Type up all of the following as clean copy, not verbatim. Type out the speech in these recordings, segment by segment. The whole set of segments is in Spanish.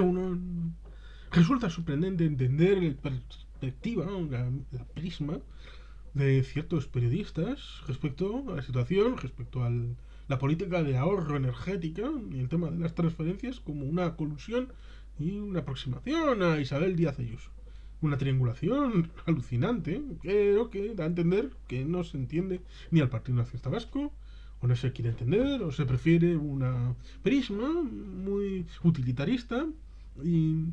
Uno resulta sorprendente entender la perspectiva, ¿no? la prisma de ciertos periodistas respecto a la situación, respecto a la política de ahorro energética y el tema de las transferencias como una colusión y una aproximación a Isabel Díaz Ayuso. Una triangulación alucinante, pero que da a entender que no se entiende ni al Partido Nacionalista Vasco, o no se quiere entender, o se prefiere una prisma muy utilitarista y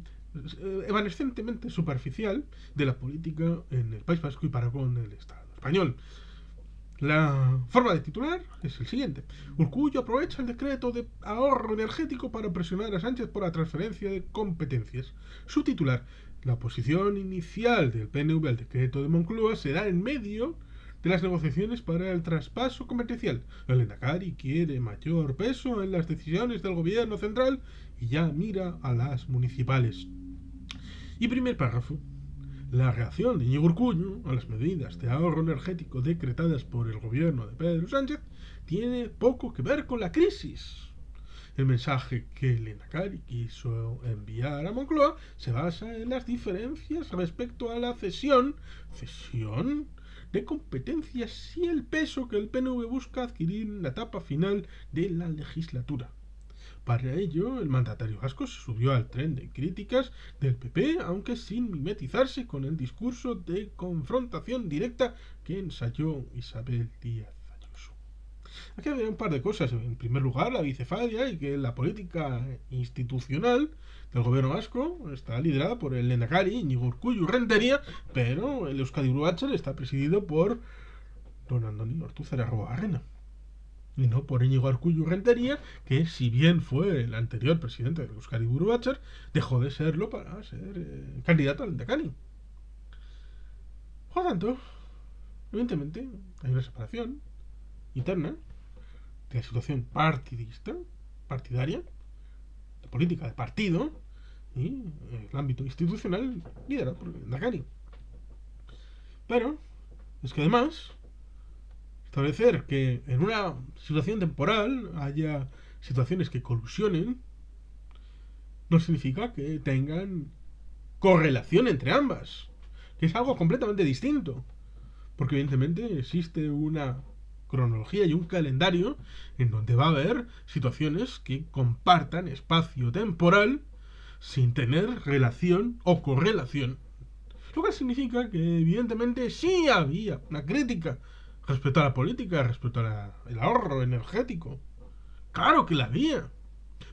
evanescentemente superficial de la política en el País Vasco y para con el Estado español. La forma de titular es el siguiente. Urkullu aprovecha el decreto de ahorro energético para presionar a Sánchez por la transferencia de competencias. Su titular. La oposición inicial del PNV al decreto de Moncloa se da en medio de las negociaciones para el traspaso competencial. El Lehendakari quiere mayor peso en las decisiones del gobierno central y ya mira a las municipales. Y primer párrafo. La reacción de Íñigo Urkullu a las medidas de ahorro energético decretadas por el gobierno de Pedro Sánchez tiene poco que ver con la crisis. El mensaje que el Lehendakari quiso enviar a Moncloa se basa en las diferencias respecto a la cesión de competencias y el peso que el PNV busca adquirir en la etapa final de la legislatura. Para ello, el mandatario vasco se subió al tren de críticas del PP, aunque sin mimetizarse con el discurso de confrontación directa que ensayó Isabel Díaz Ayuso. Aquí había un par de cosas. En primer lugar, la bicefalia y que la política institucional del gobierno vasco está liderada por el Lehendakari Íñigo Urkullu Rentería, pero el Euskadi Buru Batzar está presidido por don Andoni Ortuzar Arruabarrena y no por Íñigo Urkullu Rentería, que si bien fue el anterior presidente de Euskadi Buru Batzar, dejó de serlo para ser candidato al Lehendakari. Por lo tanto, evidentemente, hay una separación interna de la situación partidista, partidaria, de política de partido, y el ámbito institucional liderado por el Lehendakari. Pero es que además establecer que en una situación temporal haya situaciones que colusionen no significa que tengan correlación entre ambas, que es algo completamente distinto, porque evidentemente existe una cronología y un calendario en donde va a haber situaciones que compartan espacio temporal sin tener relación o correlación. Lo que significa que evidentemente sí había una crítica respecto a la política, respecto al ahorro energético. Claro que la había.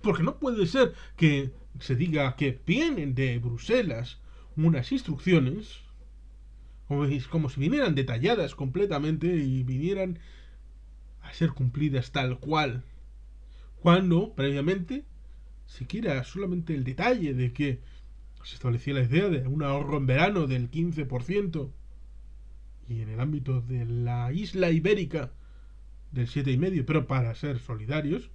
Porque no puede ser que se diga que vienen de Bruselas unas instrucciones como si vinieran detalladas completamente y vinieran a ser cumplidas tal cual. Cuando previamente siquiera solamente el detalle de que se establecía la idea de un ahorro en verano del 15% y en el ámbito de la isla ibérica del 7,5%, pero para ser solidarios,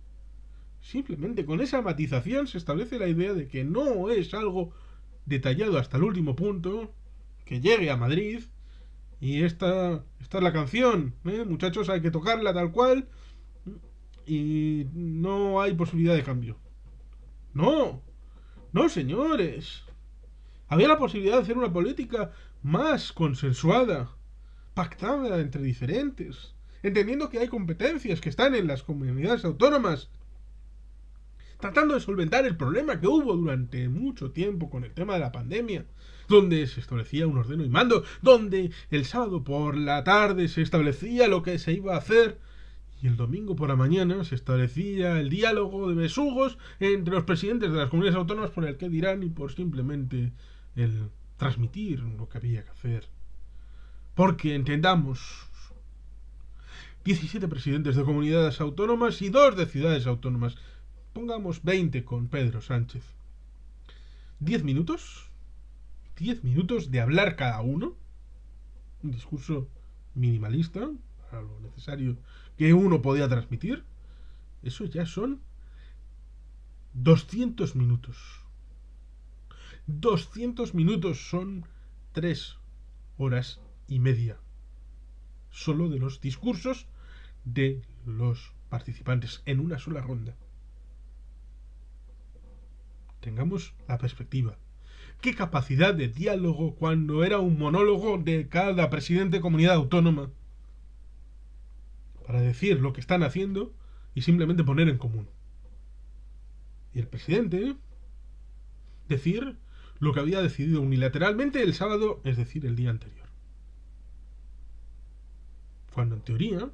simplemente con esa matización se establece la idea de que no es algo detallado hasta el último punto, que llegue a Madrid y esta es la canción, muchachos, hay que tocarla tal cual y no hay posibilidad de cambio. No, no señores. Había la posibilidad de hacer una política más consensuada, pactada entre diferentes, entendiendo que hay competencias que están en las comunidades autónomas, tratando de solventar el problema que hubo durante mucho tiempo con el tema de la pandemia, donde se establecía un ordeno y mando, donde el sábado por la tarde se establecía lo que se iba a hacer y el domingo por la mañana se establecía el diálogo de besugos entre los presidentes de las comunidades autónomas por el que dirán y por simplemente el transmitir lo que había que hacer. Porque entendamos, 17 presidentes de comunidades autónomas y 2 de ciudades autónomas. Pongamos 20 con Pedro Sánchez. 10 minutos. 10 minutos de hablar cada uno. Un discurso minimalista, para lo necesario que uno podía transmitir. Eso ya son 200 minutos. 200 minutos son 3 horas y media. Solo de los discursos de los participantes en una sola ronda. tengamos la perspectiva. ¿Qué capacidad de diálogo cuando era un monólogo de cada presidente de comunidad autónoma para decir lo que están haciendo y simplemente poner en común? Y el presidente decir lo que había decidido unilateralmente el sábado, es decir, el día anterior. Cuando en teoría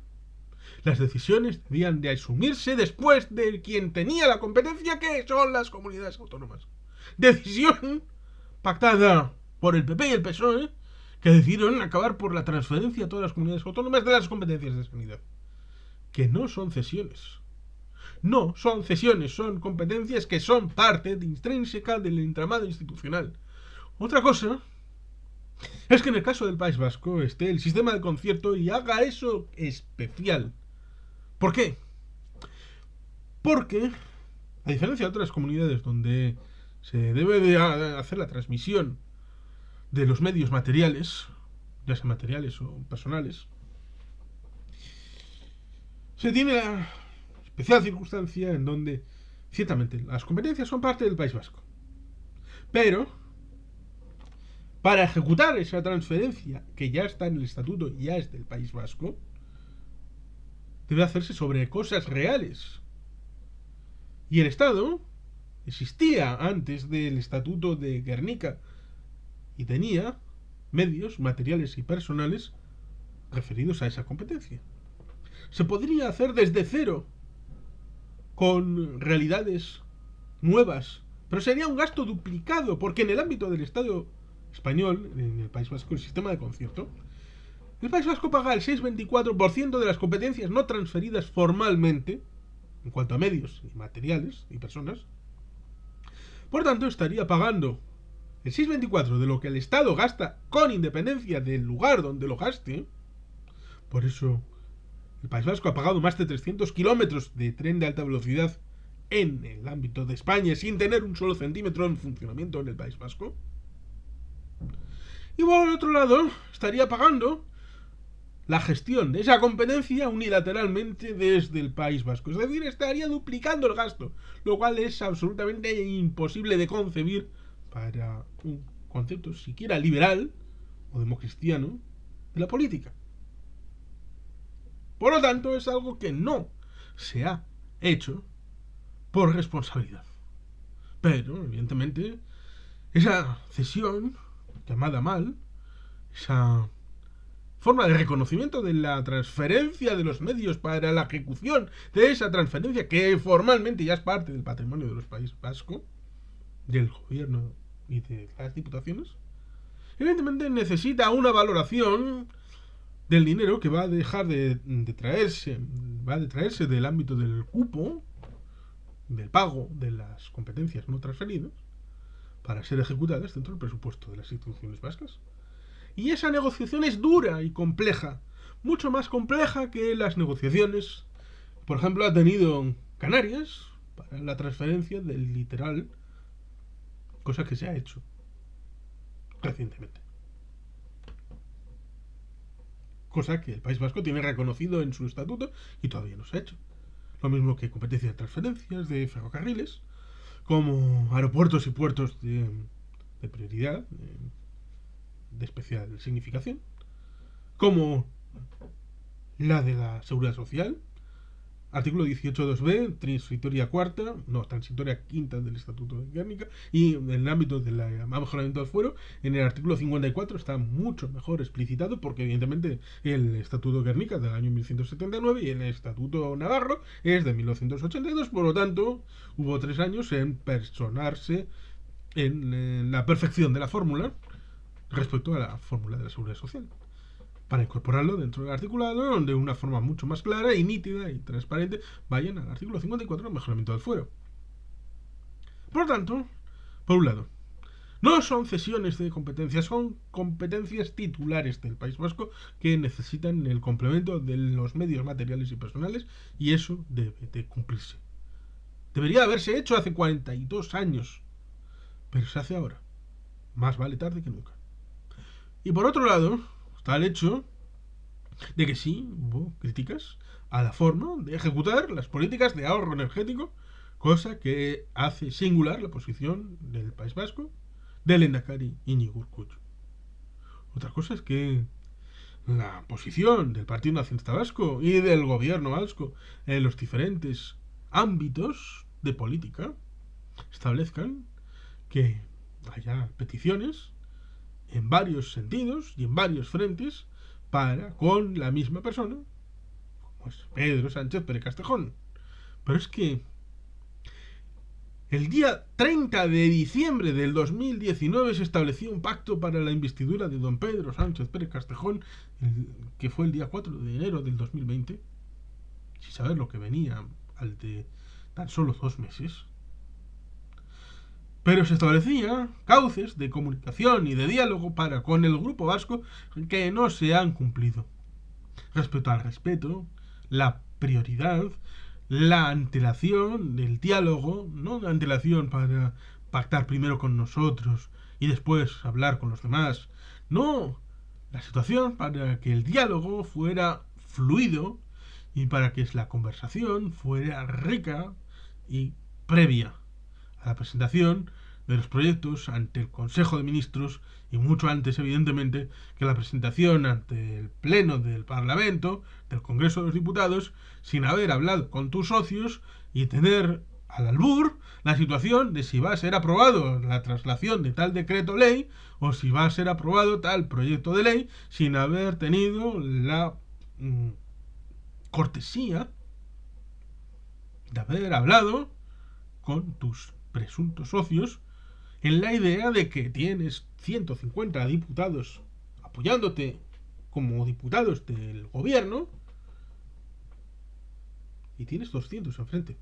las decisiones debían de asumirse después de quien tenía la competencia, que son las comunidades autónomas. Decisión pactada por el PP y el PSOE, que decidieron acabar por la transferencia a todas las comunidades autónomas de las competencias de sanidad. Que no son cesiones. No son cesiones, son competencias que son parte intrínseca del entramado institucional. Otra cosa es que en el caso del País Vasco esté el sistema de concierto y haga eso especial. ¿Por qué? Porque, a diferencia de otras comunidades donde se debe de hacer la transmisión de los medios materiales, ya sean materiales o personales, se tiene la especial circunstancia en donde, ciertamente, las competencias son parte del País Vasco. Pero, para ejecutar esa transferencia, que ya está en el estatuto y ya es del País Vasco, debe hacerse sobre cosas reales. Y el Estado existía antes del Estatuto de Gernika y tenía medios materiales y personales referidos a esa competencia. Se podría hacer desde cero, con realidades nuevas, pero sería un gasto duplicado, porque en el ámbito del Estado español, en el País Vasco, el sistema de concierto, el País Vasco paga el 6,24% de las competencias no transferidas formalmente, en cuanto a medios y materiales y personas. Por tanto, estaría pagando el 6,24% de lo que el Estado gasta, con independencia del lugar donde lo gaste. Por eso el País Vasco ha pagado más de 300 kilómetros de tren de alta velocidad en el ámbito de España sin tener un solo centímetro en funcionamiento en el País Vasco. Y por otro lado, estaría pagando la gestión de esa competencia unilateralmente desde el País Vasco. Es decir, estaría duplicando el gasto, lo cual es absolutamente imposible de concebir para un concepto siquiera liberal o democristiano de la política. Por lo tanto, es algo que no se ha hecho por responsabilidad. Pero, evidentemente, esa cesión, llamada mal, esa forma de reconocimiento de la transferencia de los medios para la ejecución de esa transferencia, que formalmente ya es parte del patrimonio de los Países Vasco, del gobierno y de las diputaciones, evidentemente necesita una valoración del dinero que va a dejar de traerse del ámbito del cupo, del pago de las competencias no transferidas, para ser ejecutadas dentro del presupuesto de las instituciones vascas. Y esa negociación es dura y compleja, mucho más compleja que las negociaciones, por ejemplo, ha tenido Canarias para la transferencia del litoral, cosa que se ha hecho recientemente. Cosa que el País Vasco tiene reconocido en su estatuto y todavía no se ha hecho. Lo mismo que competencia de transferencias de ferrocarriles, como aeropuertos y puertos de prioridad, de especial significación, como la de la seguridad social, artículo 18.2b, transitoria quinta del Estatuto de Gernika, y en el ámbito del mejoramiento del fuero, en el artículo 54 está mucho mejor explicitado, porque evidentemente el Estatuto de Gernika es del año 1179 y el Estatuto Navarro es de 1982, por lo tanto hubo 3 años en personarse en la perfección de la fórmula respecto a la fórmula de la seguridad social, para incorporarlo dentro del articulado, donde de una forma mucho más clara y nítida y transparente vayan al artículo 54, el mejoramiento del fuero. Por lo tanto, por un lado, no son cesiones de competencias, son competencias titulares del País Vasco que necesitan el complemento de los medios materiales y personales, y eso debe de cumplirse. Debería haberse hecho hace 42 años, pero se hace ahora. Más vale tarde que nunca. Y por otro lado, está el hecho de que sí hubo críticas a la forma de ejecutar las políticas de ahorro energético cosa que hace singular la posición del País Vasco del Lehendakari Iñigo Urkullu. Otra cosa es que la posición del Partido Nacionalista Vasco y del gobierno vasco en los diferentes ámbitos de política establezcan que haya peticiones en varios sentidos y en varios frentes para con la misma persona, como es Pedro Sánchez Pérez Castejón. Pero es que el día 30 de diciembre del 2019 se estableció un pacto para la investidura de don Pedro Sánchez Pérez Castejón, que fue el día 4 de enero del 2020, sin saber lo que venía al de tan solo 2 meses. Pero se establecían cauces de comunicación y de diálogo para con el grupo vasco que no se han cumplido. Respecto al respeto, la prioridad, la antelación del diálogo, no la antelación para pactar primero con nosotros y después hablar con los demás, no, la situación para que el diálogo fuera fluido y para que la conversación fuera rica y previa a la presentación de los proyectos ante el Consejo de Ministros y mucho antes, evidentemente, que la presentación ante el Pleno del Parlamento, del Congreso de los Diputados, sin haber hablado con tus socios y tener al albur la situación de si va a ser aprobado la traslación de tal decreto ley o si va a ser aprobado tal proyecto de ley sin haber tenido la cortesía de haber hablado con tus presuntos socios en la idea de que tienes 150 diputados apoyándote como diputados del gobierno y tienes 200 enfrente.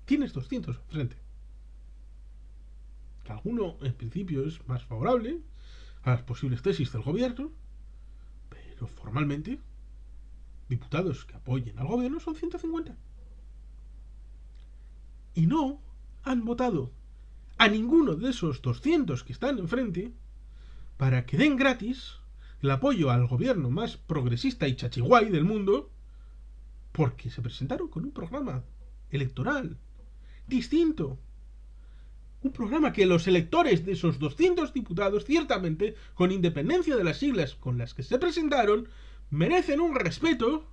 Tienes 200 enfrente. Que alguno en principio es más favorable a las posibles tesis del gobierno, pero formalmente diputados que apoyen al gobierno son 150. Y no han votado a ninguno de esos 200 que están enfrente para que den gratis el apoyo al gobierno más progresista y chachiguay del mundo, porque se presentaron con un programa electoral distinto. Un programa que los electores de esos 200 diputados, ciertamente, con independencia de las siglas con las que se presentaron, merecen un respeto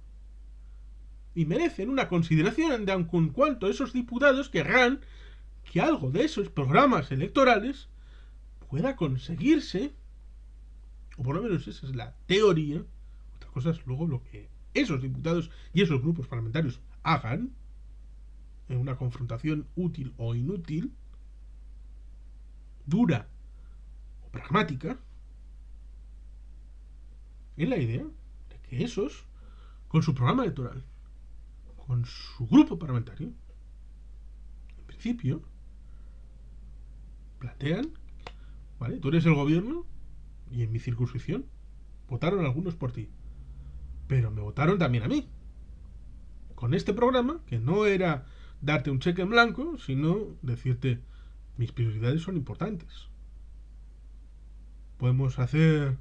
y merecen una consideración de aun con cuanto esos diputados querrán que algo de esos programas electorales pueda conseguirse, o por lo menos esa es la teoría. Otra cosa es luego lo que esos diputados y esos grupos parlamentarios hagan en una confrontación útil o inútil, dura o pragmática, en la idea de que esos, con su programa electoral, con su grupo parlamentario, en principio, plantean, ¿vale? Tú eres el gobierno y en mi circunscripción votaron algunos por ti, pero me votaron también a mí. Con este programa, que no era darte un cheque en blanco, sino decirte, mis prioridades son importantes. Podemos hacer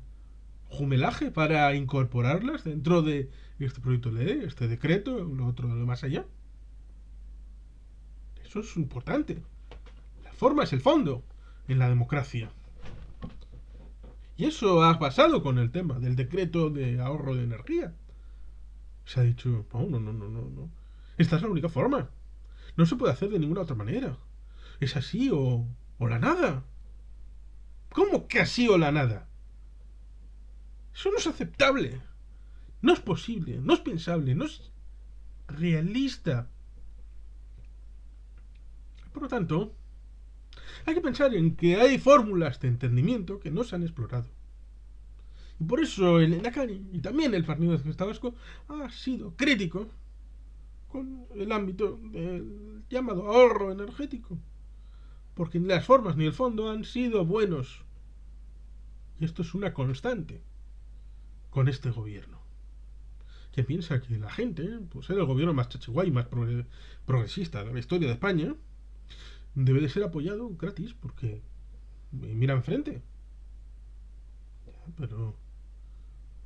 jumelaje para incorporarlas dentro de este proyecto de ley, este decreto, lo otro de más allá. Eso es importante. La forma es el fondo en la democracia. Y eso ha pasado con el tema del decreto de ahorro de energía. Se ha dicho, no. Esta es la única forma. No se puede hacer de ninguna otra manera. Es así o la nada. ¿Cómo que así o la nada? Eso no es aceptable. No es posible, no es pensable, no es realista. Por lo tanto, hay que pensar en que hay fórmulas de entendimiento que no se han explorado. Y por eso el Lehendakari y también el Partido Nacionalista Vasco ha sido crítico con el ámbito del llamado ahorro energético. Porque ni las formas ni el fondo han sido buenos. Y esto es una constante con este gobierno. Que piensa que la gente, pues ser el gobierno más chachiguay, más progresista de la historia de España, debe de ser apoyado gratis porque mira enfrente. Pero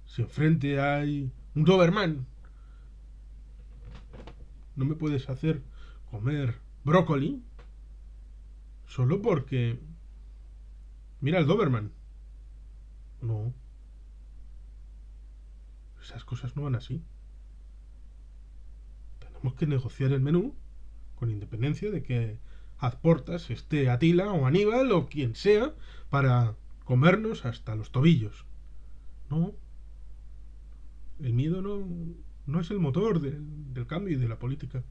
si enfrente hay un Doberman, no me puedes hacer comer brócoli solo porque mira el Doberman. No, esas cosas no van así. Tenemos que negociar el menú con independencia de que a portas esté Atila o Aníbal o quien sea para comernos hasta los tobillos. No, el miedo no es el motor del cambio y de la política.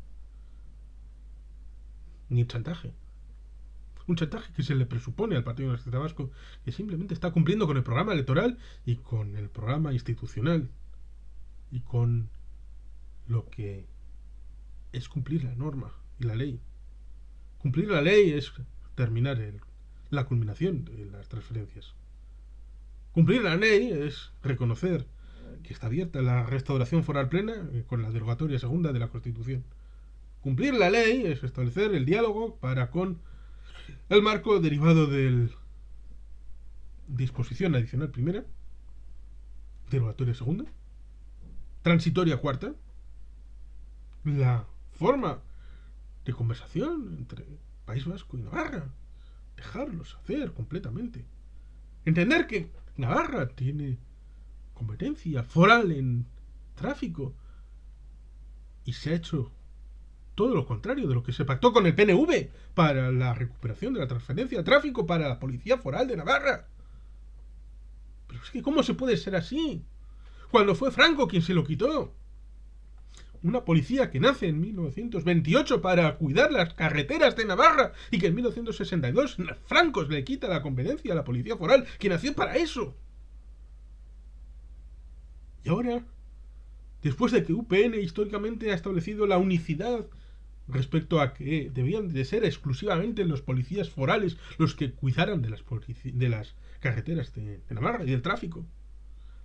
Ni el chantaje. Un chantaje que se le presupone al Partido Nacionalista Vasco, que simplemente está cumpliendo con el programa electoral y con el programa institucional y con lo que es cumplir la norma y la ley. Cumplir la ley es terminar la culminación de las transferencias. Cumplir la ley es reconocer que está abierta la restauración foral plena con la derogatoria segunda de la Constitución. Cumplir la ley es establecer el diálogo para con el marco derivado del disposición adicional primera, derogatoria segunda, transitoria cuarta, la forma de conversación entre País Vasco y Navarra, dejarlos hacer completamente, entender que Navarra tiene competencia foral en tráfico y se ha hecho todo lo contrario de lo que se pactó con el PNV para la recuperación de la transferencia de tráfico para la Policía Foral de Navarra. Pero es que ¿cómo se puede ser así? Cuando fue Franco quien se lo quitó. Una policía que nace en 1928 para cuidar las carreteras de Navarra y que en 1962 Franco le quita la competencia a la Policía Foral, que nació para eso. Y ahora, después de que UPN históricamente ha establecido la unicidad respecto a que debían de ser exclusivamente los policías forales los que cuidaran de las carreteras de Navarra y del tráfico,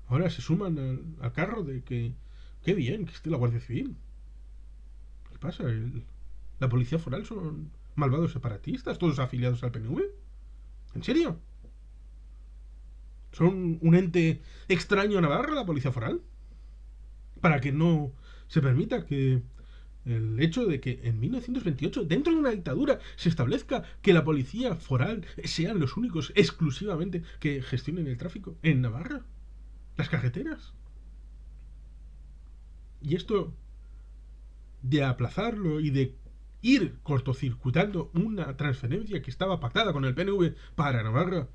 ahora se suman al carro de que qué bien que esté la Guardia Civil. ¿Qué pasa? ¿La Policía Foral son malvados separatistas, todos afiliados al PNV? ¿En serio? ¿Son un ente extraño a Navarra, la Policía Foral? Para que no se permita que el hecho de que en 1928, dentro de una dictadura, se establezca que la Policía Foral sean los únicos exclusivamente que gestionen el tráfico en Navarra, las carreteras. Y esto de aplazarlo y de ir cortocircuitando una transferencia que estaba pactada con el PNV para Navarra,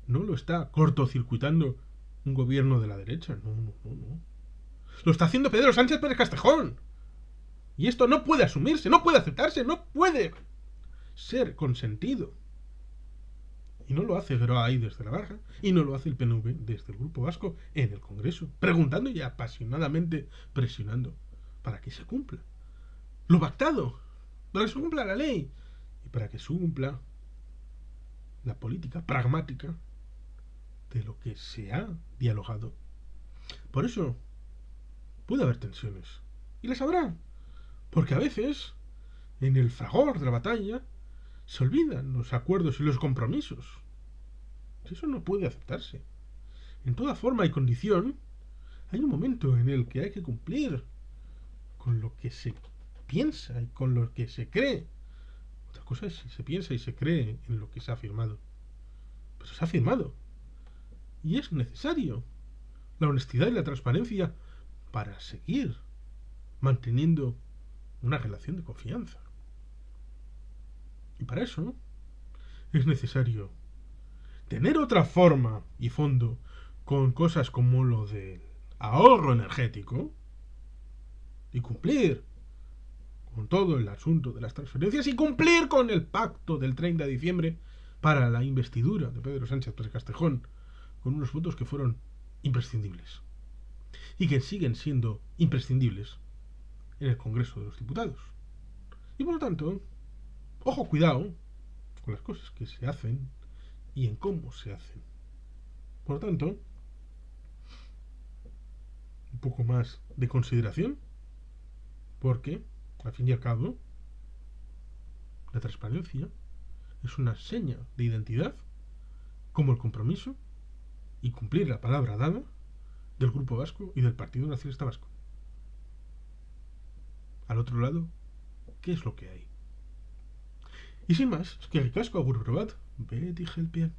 no lo está cortocircuitando un gobierno de la derecha, no. Lo está haciendo Pedro Sánchez Pérez Castejón. Y esto no puede asumirse, no puede aceptarse, no puede ser consentido. Y no lo hace Groay desde Navarra, y no lo hace el PNV desde el Grupo Vasco en el Congreso, preguntando y apasionadamente presionando para que se cumpla lo pactado, para que se cumpla la ley y para que se cumpla la política pragmática de lo que se ha dialogado. Por eso puede haber tensiones, y las habrá, porque a veces en el fragor de la batalla se olvidan los acuerdos y los compromisos. Eso no puede aceptarse. En toda forma y condición hay un momento en el que hay que cumplir con lo que se piensa y con lo que se cree. Otra cosa es si se piensa y se cree en lo que se ha firmado. Pero se ha firmado. Y es necesario la honestidad y la transparencia para seguir manteniendo una relación de confianza. Y para eso es necesario tener otra forma y fondo con cosas como lo del ahorro energético y cumplir con todo el asunto de las transferencias y cumplir con el pacto del 30 de diciembre para la investidura de Pedro Sánchez Pérez Castejón con unos votos que fueron imprescindibles y que siguen siendo imprescindibles en el Congreso de los Diputados. Y por lo tanto, ojo, cuidado con las cosas que se hacen y en cómo se hacen. Por lo tanto, un poco más de consideración, porque, al fin y al cabo, la transparencia es una seña de identidad, como el compromiso y cumplir la palabra dada del Grupo Vasco y del Partido Nacionalista Vasco. Al otro lado, ¿qué es lo que hay? Y sin más, es que el casco agur probat. Ve, dije el pie.